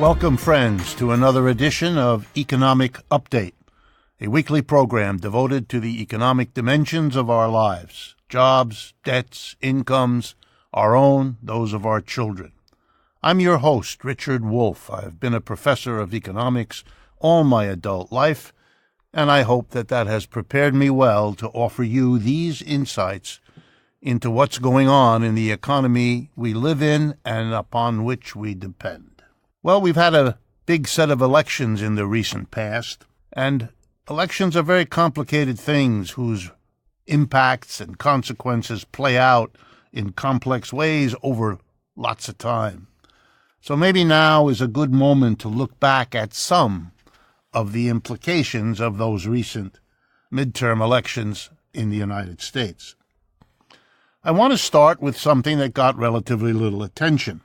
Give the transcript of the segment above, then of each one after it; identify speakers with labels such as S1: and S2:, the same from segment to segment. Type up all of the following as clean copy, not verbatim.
S1: Welcome, friends, to another edition of Economic Update, a weekly program devoted to the economic dimensions of our lives, jobs, debts, incomes, our own, those of our children. I'm your host, Richard Wolff. I've been a professor of economics all my adult life, and I hope that has prepared me well to offer you these insights into what's going on in the economy we live in and upon which we depend. Well, we've had a big set of elections in the recent past, and elections are very complicated things whose impacts and consequences play out in complex ways over lots of time. So maybe now is a good moment to look back at some of the implications of those recent midterm elections in the United States. I want to start with something that got relatively little attention.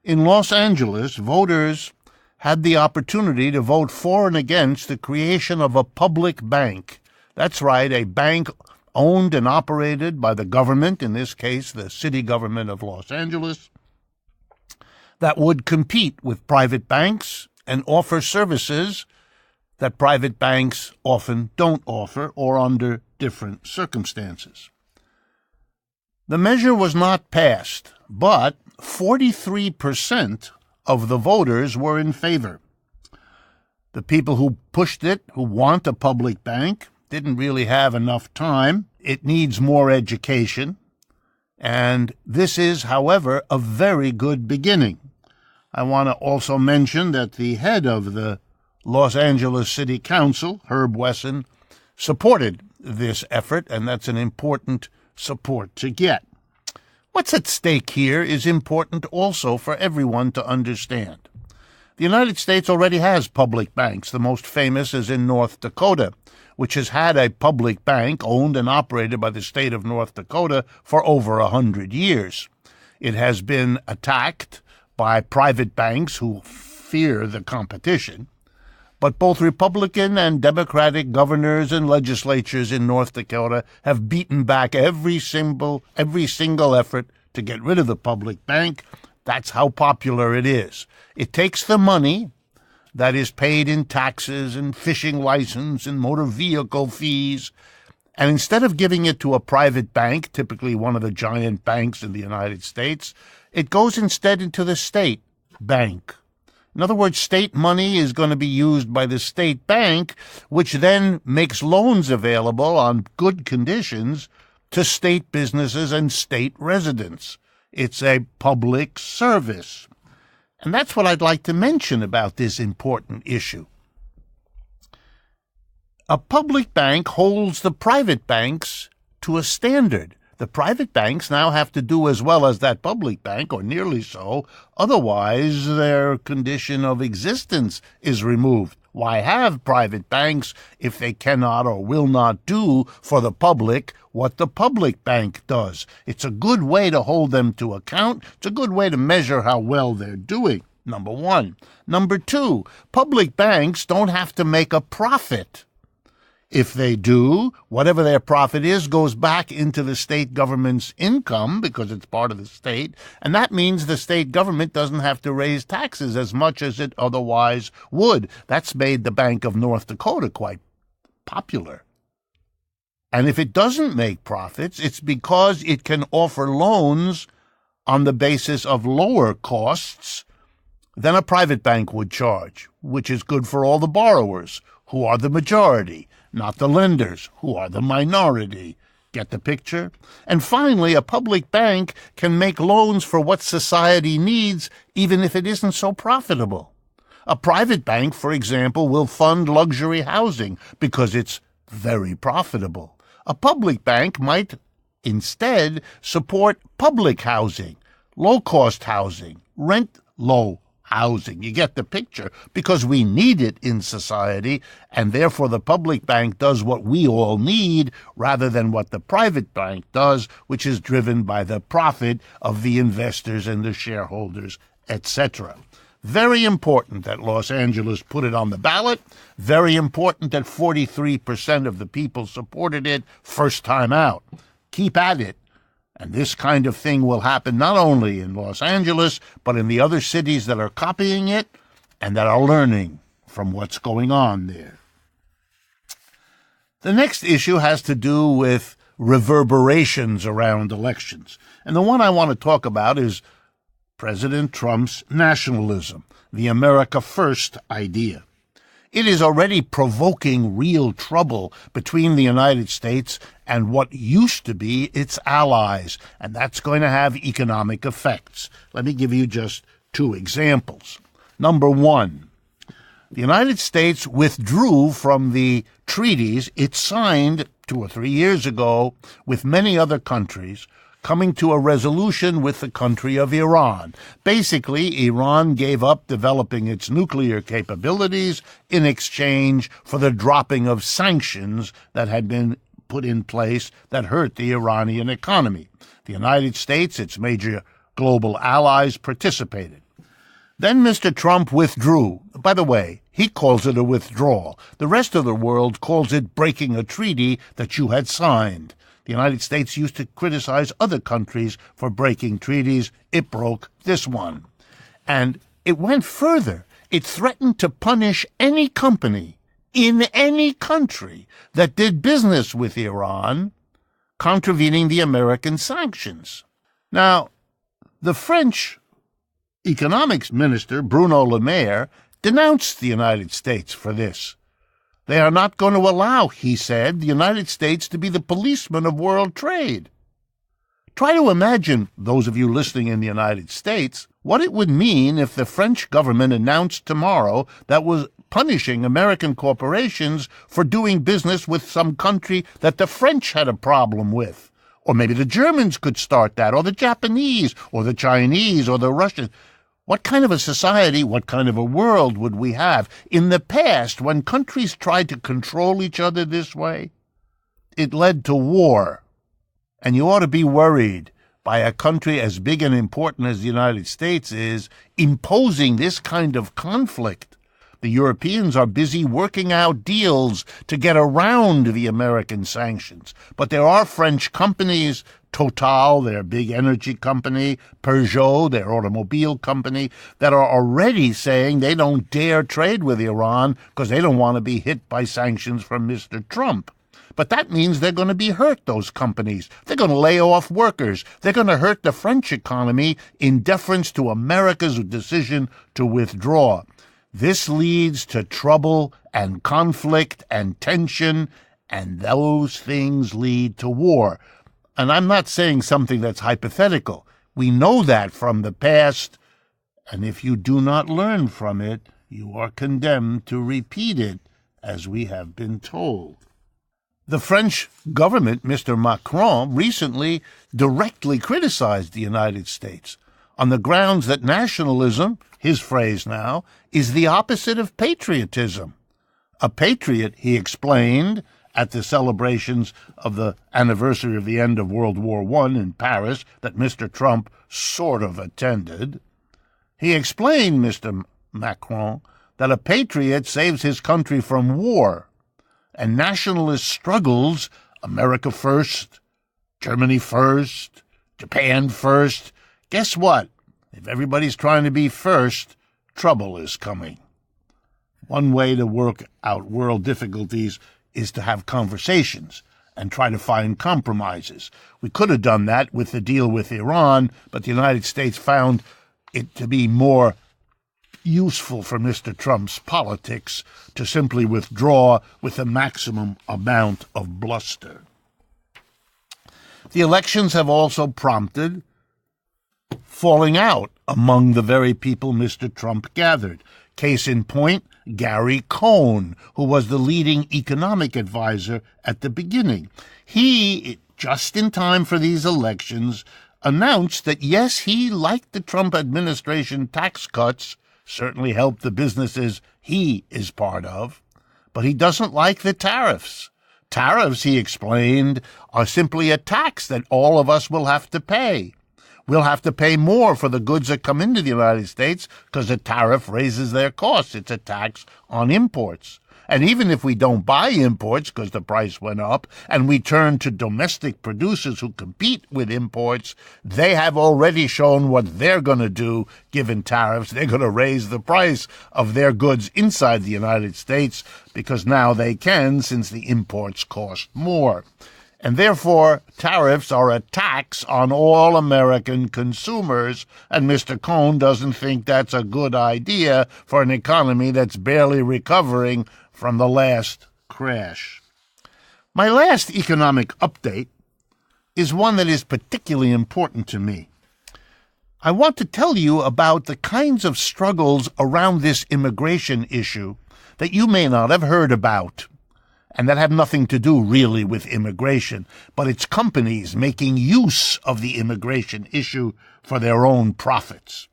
S1: In Los Angeles, voters had the opportunity to vote for and against the creation of a public bank. That's right, a bank owned and operated by the government, in this case, the city government of Los Angeles, that would compete with private banks and offer services that private banks often don't offer or under different circumstances. The measure was not passed, but 43% of the voters were in favor. The people who pushed it, who want a public bank, didn't really have enough time. It needs more education. And this is, however, a very good beginning. I want to also mention that the head of the Los Angeles City Council, Herb Wesson, supported this effort, and that's an important support to get. What's at stake here is important also for everyone to understand. The United States already has public banks. The most famous is in North Dakota, which has had a public bank owned and operated by the state of North Dakota for over 100 years. It has been attacked by private banks who fear the competition, but both Republican and Democratic governors and legislatures in North Dakota have beaten back every single effort to get rid of the public bank. That's how popular it is. It takes the money that is paid in taxes and fishing license and motor vehicle fees, and instead of giving it to a private bank, typically one of the giant banks in the United States, it goes instead into the state bank. In other words, state money is going to be used by the state bank, which then makes loans available on good conditions to state businesses and state residents. It's a public service. And that's what I'd like to mention about this important issue. A public bank holds the private banks to a standard. The private banks now have to do as well as that public bank, or nearly so. Otherwise, their condition of existence is removed. Why have private banks if they cannot or will not do for the public what the public bank does? It's a good way to hold them to account. It's a good way to measure how well they're doing, number one. Number two, public banks don't have to make a profit. If they do, whatever their profit is goes back into the state government's income because it's part of the state, and that means the state government doesn't have to raise taxes as much as it otherwise would. That's made the Bank of North Dakota quite popular. And if it doesn't make profits, it's because it can offer loans on the basis of lower costs than a private bank would charge, which is good for all the borrowers, who are the majority, not the lenders, who are the minority. Get the picture? And finally, a public bank can make loans for what society needs, even if it isn't so profitable. A private bank, for example, will fund luxury housing because it's very profitable. A public bank might instead support public housing, low-cost housing, rent-low housing. You get the picture, because we need it in society, and therefore the public bank does what we all need rather than what the private bank does, which is driven by the profit of the investors and the shareholders, etc. Very important that Los Angeles put it on the ballot. Very important that 43% of the people supported it first time out. Keep at it. And this kind of thing will happen not only in Los Angeles, but in the other cities that are copying it, and that are learning from what's going on there. The next issue has to do with reverberations around elections. And the one I want to talk about is President Trump's nationalism, the America First idea. It is already provoking real trouble between the United States and what used to be its allies, and that's going to have economic effects. Let me give you just two examples. Number one, the United States withdrew from the treaties it signed 2 or 3 years ago with many other countries, coming to a resolution with the country of Iran. Basically, Iran gave up developing its nuclear capabilities in exchange for the dropping of sanctions that had been put in place that hurt the Iranian economy. The United States, its major global allies, participated. Then Mr. Trump withdrew. By the way, he calls it a withdrawal. The rest of the world calls it breaking a treaty that you had signed. The United States used to criticize other countries for breaking treaties. It broke this one. And it went further. It threatened to punish any company in any country that did business with Iran, contravening the American sanctions. Now, the French economics minister, Bruno Le Maire, denounced the United States for this. They are not going to allow, he said, the United States to be the policeman of world trade. Try to imagine, those of you listening in the United States, what it would mean if the French government announced tomorrow that was punishing American corporations for doing business with some country that the French had a problem with. Or maybe the Germans could start that, or the Japanese, or the Chinese, or the Russians. What kind of a society, what kind of a world would we have? In the past, when countries tried to control each other this way, it led to war. And you ought to be worried by a country as big and important as the United States is imposing this kind of conflict. The Europeans are busy working out deals to get around the American sanctions. But there are French companies, Total, their big energy company, Peugeot, their automobile company, that are already saying they don't dare trade with Iran because they don't want to be hit by sanctions from Mr. Trump. But that means they're going to be hurt, those companies. They're going to lay off workers. They're going to hurt the French economy in deference to America's decision to withdraw. This leads to trouble and conflict and tension, and those things lead to war. And I'm not saying something that's hypothetical. We know that from the past, and if you do not learn from it, you are condemned to repeat it, as we have been told. The French government, Mr. Macron, recently directly criticized the United States on the grounds that nationalism, his phrase now, is the opposite of patriotism. A patriot, he explained, at the celebrations of the anniversary of the end of World War I in Paris that Mr. Trump sort of attended, he explained, Mr. Macron, that a patriot saves his country from war, and nationalist struggles, America first, Germany first, Japan first. Guess what? If everybody's trying to be first, trouble is coming. One way to work out world difficulties is to have conversations and try to find compromises. We could have done that with the deal with Iran, but the United States found it to be more useful for Mr. Trump's politics to simply withdraw with a maximum amount of bluster. The elections have also prompted falling out among the very people Mr. Trump gathered. Case in point, Gary Cohn, who was the leading economic advisor at the beginning. He, just in time for these elections, announced that, yes, he liked the Trump administration tax cuts, certainly helped the businesses he is part of, but he doesn't like the tariffs. Tariffs, he explained, are simply a tax that all of us will have to pay. We'll have to pay more for the goods that come into the United States because the tariff raises their costs. It's a tax on imports. And even if we don't buy imports because the price went up, and we turn to domestic producers who compete with imports, they have already shown what they're going to do given tariffs. They're going to raise the price of their goods inside the United States because now they can, since the imports cost more. And therefore, tariffs are a tax on all American consumers, and Mr. Cohn doesn't think that's a good idea for an economy that's barely recovering from the last crash. My last economic update is one that is particularly important to me. I want to tell you about the kinds of struggles around this immigration issue that you may not have heard about, and that have nothing to do really with immigration, but it's companies making use of the immigration issue for their own profits.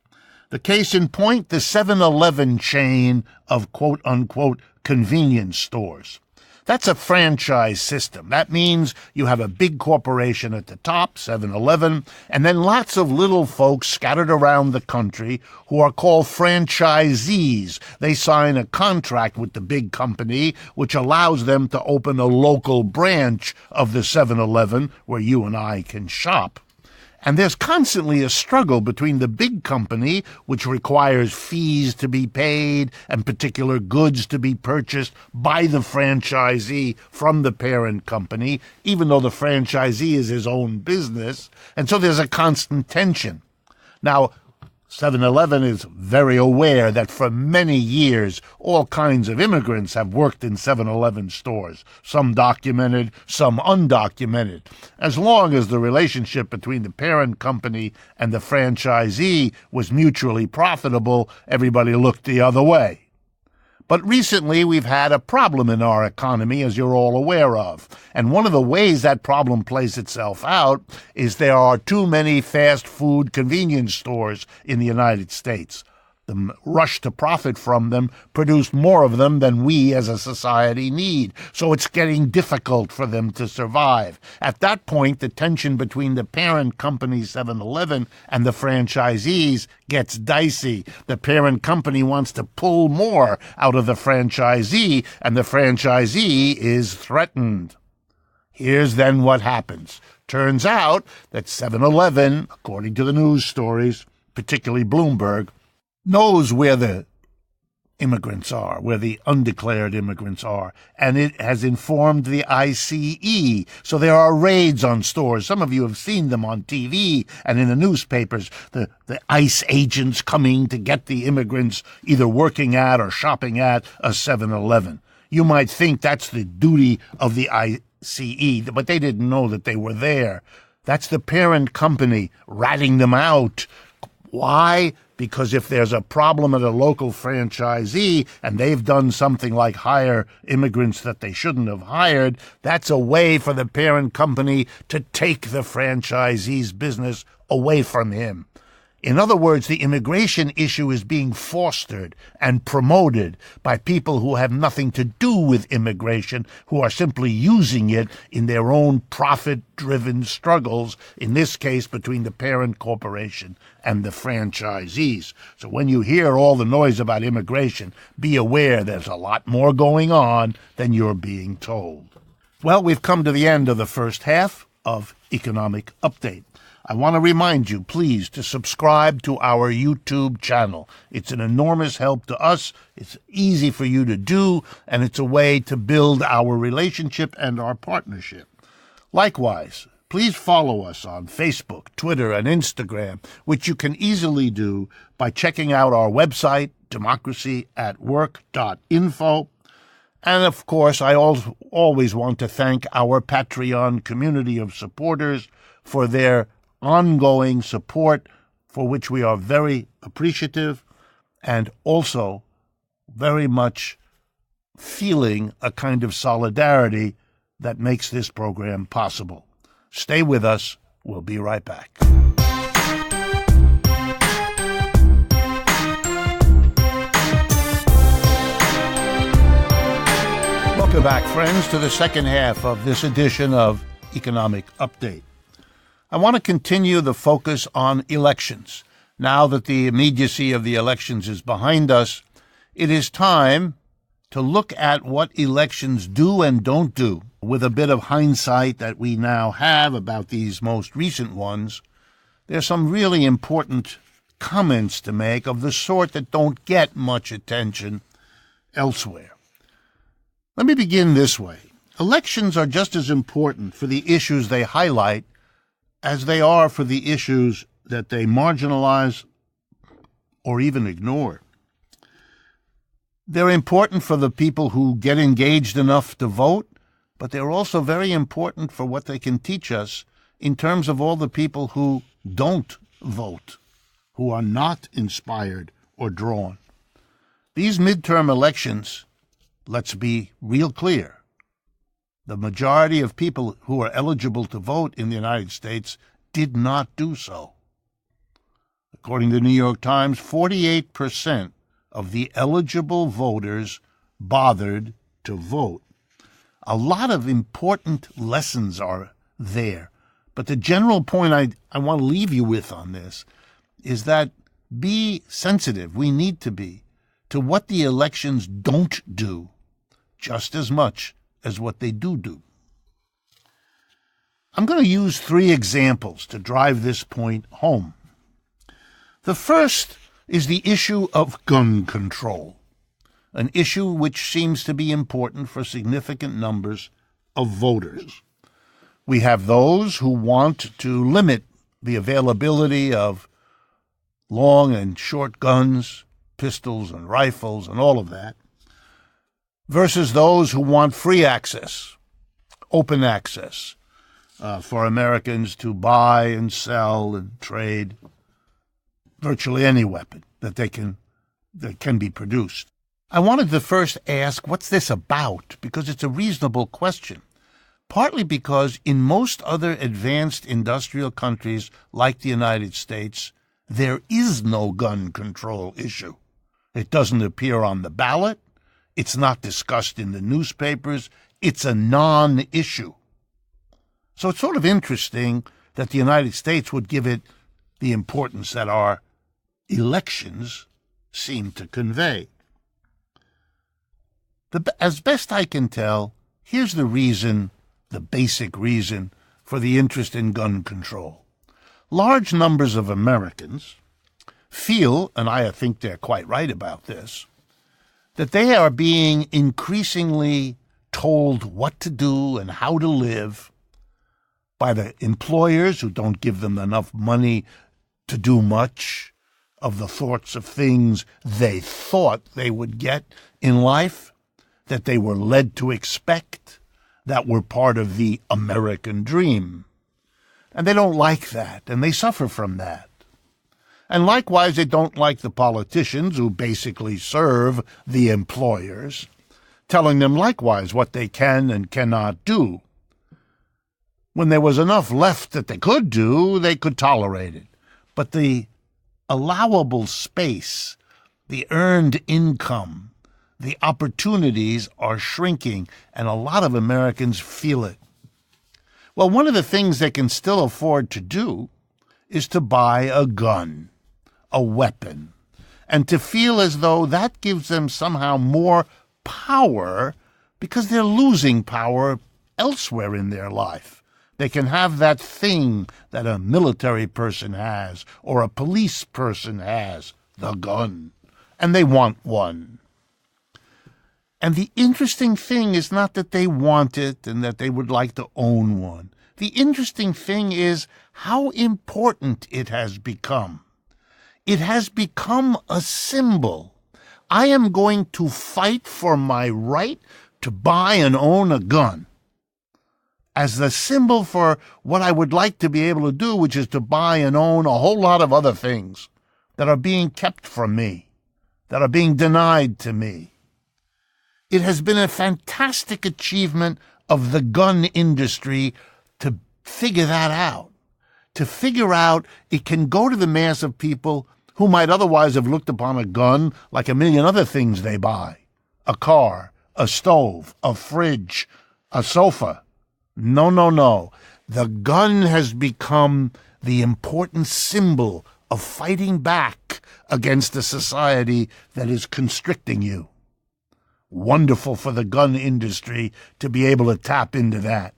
S1: The case in point, the 7-Eleven chain of quote-unquote convenience stores. That's a franchise system. That means you have a big corporation at the top, 7-Eleven, and then lots of little folks scattered around the country who are called franchisees. They sign a contract with the big company, which allows them to open a local branch of the 7-Eleven where you and I can shop. And there's constantly a struggle between the big company, which requires fees to be paid and particular goods to be purchased by the franchisee from the parent company, even though the franchisee is his own business. And so there's a constant tension. Now, 7-Eleven is very aware that for many years, all kinds of immigrants have worked in 7-Eleven stores, some documented, some undocumented. As long as the relationship between the parent company and the franchisee was mutually profitable, everybody looked the other way. But recently, we've had a problem in our economy, as you're all aware of. And one of the ways that problem plays itself out is there are too many fast food convenience stores in the United States. The rush to profit from them produced more of them than we as a society need. So it's getting difficult for them to survive. At that point, the tension between the parent company, 7-Eleven, and the franchisees gets dicey. The parent company wants to pull more out of the franchisee, and the franchisee is threatened. Here's then what happens. Turns out that 7-Eleven, according to the news stories, particularly Bloomberg, knows where the immigrants are, where the undeclared immigrants are, and it has informed the ICE. So there are raids on stores. Some of you have seen them on TV and in the newspapers, the ICE agents coming to get the immigrants either working at or shopping at a 7-Eleven. You might think that's the duty of the ICE, but they didn't know that they were there. That's the parent company ratting them out. Why? Because if there's a problem at a local franchisee and they've done something like hire immigrants that they shouldn't have hired, that's a way for the parent company to take the franchisee's business away from him. In other words, the immigration issue is being fostered and promoted by people who have nothing to do with immigration, who are simply using it in their own profit-driven struggles, in this case between the parent corporation and the franchisees. So when you hear all the noise about immigration, be aware there's a lot more going on than you're being told. Well, we've come to the end of the first half of Economic Update. I want to remind you, please, to subscribe to our YouTube channel. It's an enormous help to us. It's easy for you to do, and it's a way to build our relationship and our partnership. Likewise, please follow us on Facebook, Twitter, and Instagram, which you can easily do by checking out our website, democracyatwork.info. And, of course, I always want to thank our Patreon community of supporters for their ongoing support, for which we are very appreciative, and also very much feeling a kind of solidarity that makes this program possible. Stay with us. We'll be right back. Welcome back, friends, to the second half of this edition of Economic Update. I want to continue the focus on elections. Now that the immediacy of the elections is behind us, it is time to look at what elections do and don't do. With a bit of hindsight that we now have about these most recent ones, there's some really important comments to make of the sort that don't get much attention elsewhere. Let me begin this way. Elections are just as important for the issues they highlight as they are for the issues that they marginalize or even ignore. They're important for the people who get engaged enough to vote, but they're also very important for what they can teach us in terms of all the people who don't vote, who are not inspired or drawn. These midterm elections, let's be real clear, the majority of people who are eligible to vote in the United States did not do so. According to the New York Times, 48% of the eligible voters bothered to vote. A lot of important lessons are there. But the general point I want to leave you with on this is that be sensitive, we need to be, to what the elections don't do, just as much as what they do. I'm going to use 3 examples to drive this point home. The first is the issue of gun control, an issue which seems to be important for significant numbers of voters. We have those who want to limit the availability of long and short guns, pistols and rifles and all of that, versus those who want free access, open access, for Americans to buy and sell and trade virtually any weapon that can be produced. I wanted to first ask, what's this about? Because it's a reasonable question. Partly because in most other advanced industrial countries like the United States, there is no gun control issue. It doesn't appear on the ballot. It's not discussed in the newspapers. It's a non-issue. So it's sort of interesting that the United States would give it the importance that our elections seem to convey. As best I can tell, here's the reason, the basic reason, for the interest in gun control. Large numbers of Americans feel, and I think they're quite right about this, that they are being increasingly told what to do and how to live by the employers who don't give them enough money to do much of the sorts of things they thought they would get in life, that they were led to expect, that were part of the American dream. And they don't like that, and they suffer from that. And likewise, they don't like the politicians who basically serve the employers, telling them likewise what they can and cannot do. When there was enough left that they could do, they could tolerate it. But the allowable space, the earned income, the opportunities are shrinking, and a lot of Americans feel it. Well, one of the things they can still afford to do is to buy a gun, a weapon, and to feel as though that gives them somehow more power because they're losing power elsewhere in their life. They can have that thing that a military person has or a police person has, the gun, and they want one. And the interesting thing is not that they want it and that they would like to own one. The interesting thing is how important it has become. It has become a symbol. I am going to fight for my right to buy and own a gun as the symbol for what I would like to be able to do, which is to buy and own a whole lot of other things that are being kept from me, that are being denied to me. It has been a fantastic achievement of the gun industry to figure that out, to figure out it can go to the mass of people who might otherwise have looked upon a gun like a million other things they buy, a car, a stove, a fridge, a sofa. No. The gun has become the important symbol of fighting back against a society that is constricting you. Wonderful for the gun industry to be able to tap into that.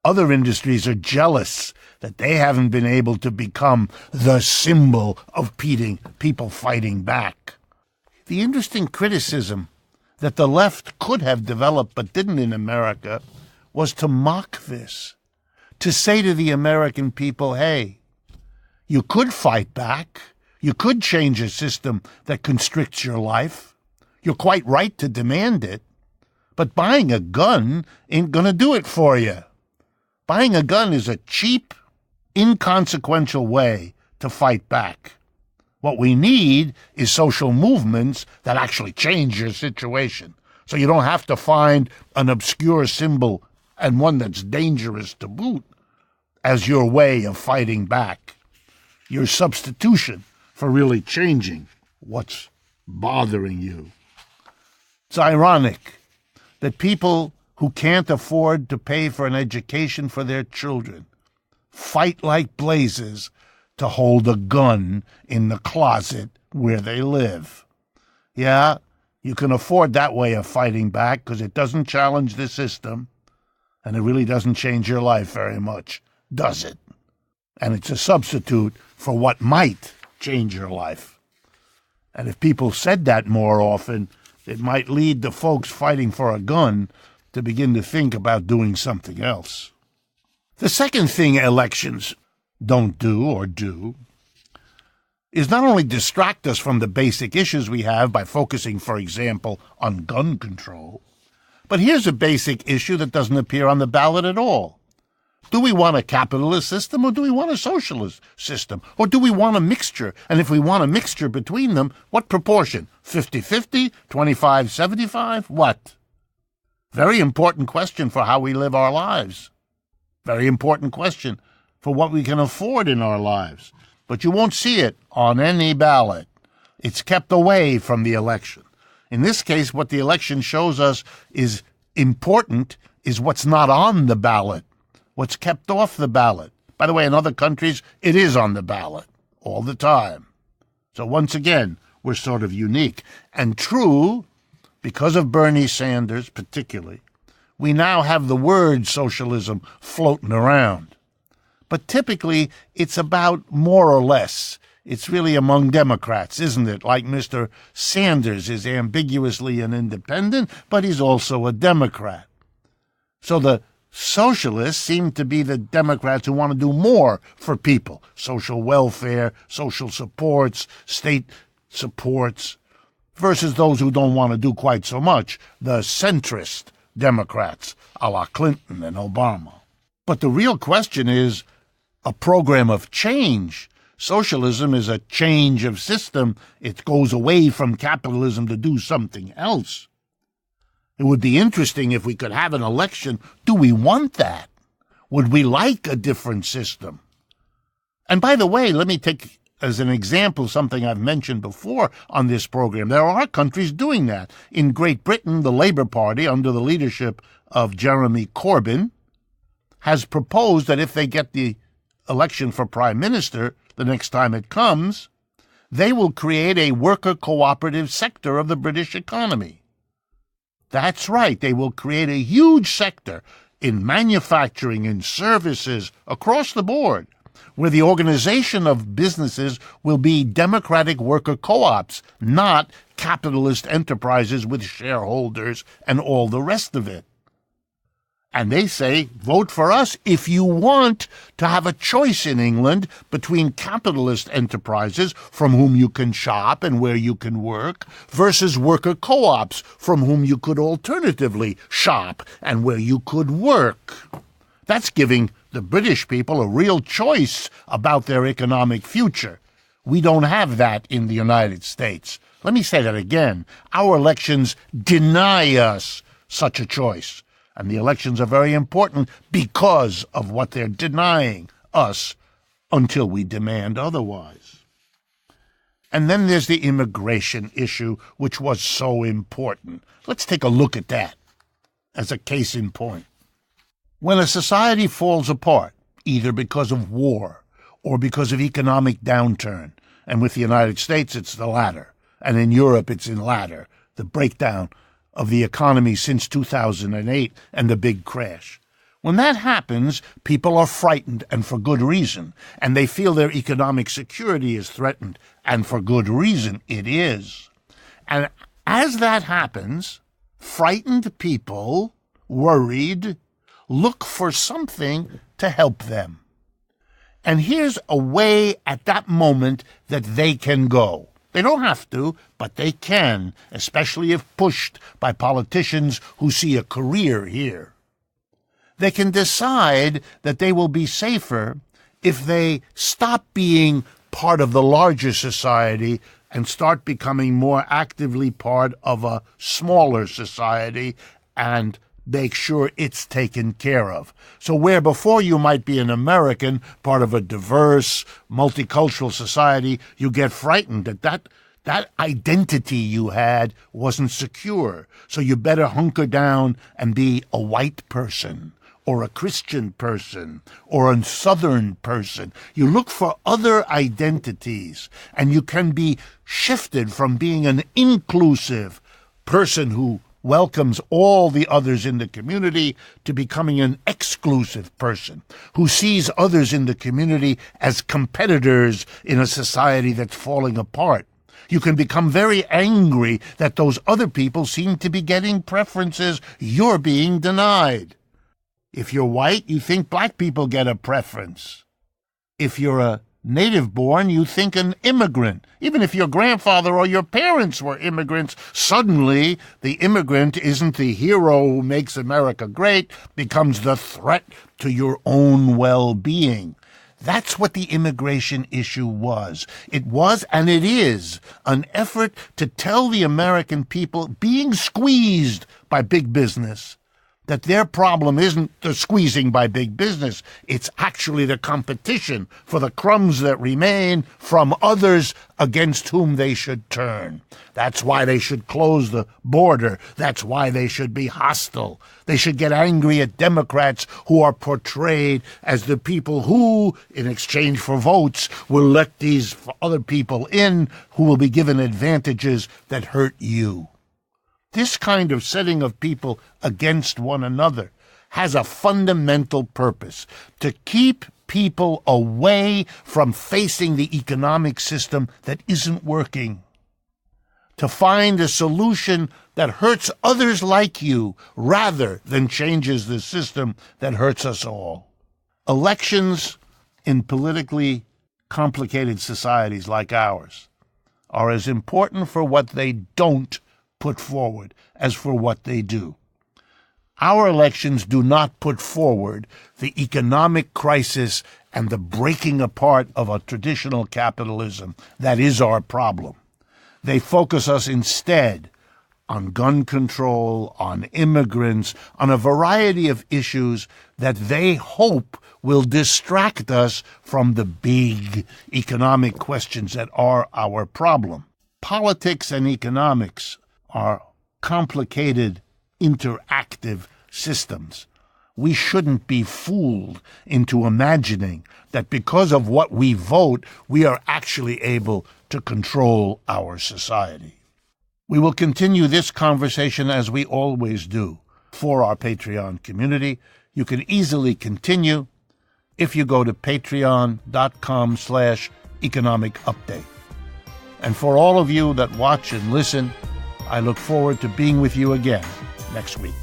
S1: Other industries are jealous that they haven't been able to become the symbol of people fighting back. The interesting criticism that the left could have developed but didn't in America was to mock this, to say to the American people, hey, you could fight back, you could change a system that constricts your life, you're quite right to demand it, but buying a gun ain't going to do it for you. Buying a gun is a cheap, inconsequential way to fight back. What we need is social movements that actually change your situation. So you don't have to find an obscure symbol and one that's dangerous to boot as your way of fighting back, your substitution for really changing what's bothering you. It's ironic that people who can't afford to pay for an education for their children fight like blazes to hold a gun in the closet where they live. Yeah, you can afford that way of fighting back because it doesn't challenge the system, and it really doesn't change your life very much, does it? And it's a substitute for what might change your life. And if people said that more often, it might lead the folks fighting for a gun to begin to think about doing something else. The second thing elections don't do or do is not only distract us from the basic issues we have by focusing, for example, on gun control, but here's a basic issue that doesn't appear on the ballot at all. Do we want a capitalist system or do we want a socialist system? Or do we want a mixture? And if we want a mixture between them, what proportion? 50-50? 25-75? What? Very important question for how we live our lives. Very important question for what we can afford in our lives. But you won't see it on any ballot. It's kept away from the election. In this case, what the election shows us is important is what's not on the ballot, what's kept off the ballot. By the way, in other countries, it is on the ballot all the time. So once again, we're sort of unique. And true, because of Bernie Sanders particularly, we now have the word socialism floating around. But typically, it's about more or less. It's really among Democrats, isn't it? Like Mr. Sanders is ambiguously an independent, but he's also a Democrat. So the socialists seem to be the Democrats who want to do more for people. Social welfare, social supports, state supports, versus those who don't want to do quite so much, the centrist Democrats, a la Clinton and Obama. But the real question is a program of change. Socialism is a change of system. It goes away from capitalism to do something else. It would be interesting if we could have an election. Do we want that? Would we like a different system? And by the way, let me take as an example something I've mentioned before on this program. There are countries doing that. In Great Britain, the Labour Party, under the leadership of Jeremy Corbyn, has proposed that if they get the election for Prime Minister the next time it comes, they will create a worker cooperative sector of the British economy. That's right, they will create a huge sector in manufacturing and services across the board, where the organization of businesses will be democratic worker co-ops, not capitalist enterprises with shareholders and all the rest of it. And they say, vote for us if you want to have a choice in England between capitalist enterprises from whom you can shop and where you can work versus worker co-ops from whom you could alternatively shop and where you could work. That's giving the British people a real choice about their economic future. We don't have that in the United States. Let me say that again. Our elections deny us such a choice. And the elections are very important because of what they're denying us until we demand otherwise. And then there's the immigration issue, which was so important. Let's take a look at that as a case in point. When a society falls apart, either because of war or because of economic downturn, and with the United States it's the latter, and in Europe it's in latter, the breakdown of the economy since 2008 and the big crash. When that happens, people are frightened, and for good reason, and they feel their economic security is threatened, and for good reason it is. And as that happens, frightened people, worried, look for something to help them. And here's a way at that moment that they can go. They don't have to, but they can, especially if pushed by politicians who see a career here. They can decide that they will be safer if they stop being part of the larger society and start becoming more actively part of a smaller society and make sure it's taken care of. So where before you might be an American, part of a diverse, multicultural society, you get frightened that identity you had wasn't secure. So you better hunker down and be a white person, or a Christian person, or a Southern person. You look for other identities, and you can be shifted from being an inclusive person who welcomes all the others in the community to becoming an exclusive person who sees others in the community as competitors in a society that's falling apart. You can become very angry that those other people seem to be getting preferences you're being denied. If you're white, you think black people get a preference. If you're a native-born, you think an immigrant. Even if your grandfather or your parents were immigrants, suddenly the immigrant isn't the hero who makes America great, becomes the threat to your own well-being. That's what the immigration issue was. It was, and it is, an effort to tell the American people being squeezed by big business that their problem isn't the squeezing by big business. It's actually the competition for the crumbs that remain from others against whom they should turn. That's why they should close the border. That's why they should be hostile. They should get angry at Democrats who are portrayed as the people who, in exchange for votes, will let these other people in who will be given advantages that hurt you. This kind of setting of people against one another has a fundamental purpose: to keep people away from facing the economic system that isn't working, to find a solution that hurts others like you rather than changes the system that hurts us all. Elections in politically complicated societies like ours are as important for what they don't put forward as for what they do. Our elections do not put forward the economic crisis and the breaking apart of a traditional capitalism that is our problem. They focus us instead on gun control, on immigrants, on a variety of issues that they hope will distract us from the big economic questions that are our problem. Politics and economics are complicated, interactive systems. We shouldn't be fooled into imagining that because of what we vote, we are actually able to control our society. We will continue this conversation as we always do for our Patreon community. You can easily continue if you go to patreon.com/economic update. And for all of you that watch and listen, I look forward to being with you again next week.